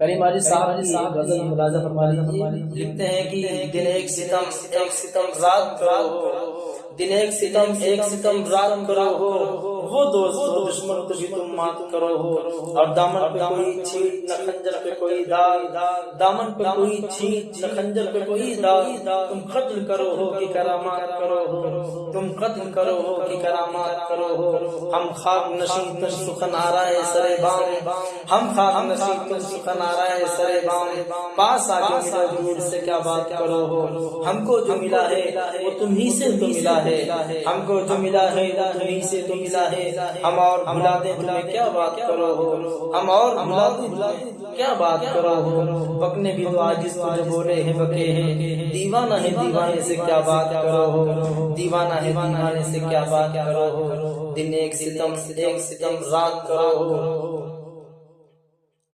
کریم علی صاحب کی غزل ملاحظہ فرما لیجیے، لکھتے ہیں کہ دن ایک ستم رات کرو، دن ایک ستم رات کرو ہو، وہ دوست و دشمن کو بھی تم مات کرو ہو، اور دامن پہ کوئی چھینٹ نہ خنجر پہ کوئی داغ، دامن پہ کوئی چھینٹ نہ خنجر پہ کوئی داغ، تم قتل کرو ہو کہ کرامات کرو ہو، تم قتل کرو ہو کہ کرامات کرو ہو، ہم خاک نشین تم سخن آرائے سرے بام، ہم خاک نشین تم سخن آرائے سرے بام، پاس آگے ملا جھوٹ سے کیا بات کرو ہو، ہم کو جو ملا ہے وہ تمہیں سے تو ملا ہے، ہم کو جو ملا ہے وہ تمہیں سے تو ملا ہے، ہم اور بھلا دیں تمہیں کیا بات کرو ہو، ہم اور بھلا دیں کیا بات کرو ہو، بکنے بھی تو عاجز کو جو بولے ہیں بکے ہیں، دیوانہ ہے دیوانے سے کیا بات کرو ہو، دیوانہ ہے دیوانے سے کیا بات کرو ہو، دن ایک ستم رات کرو ہو،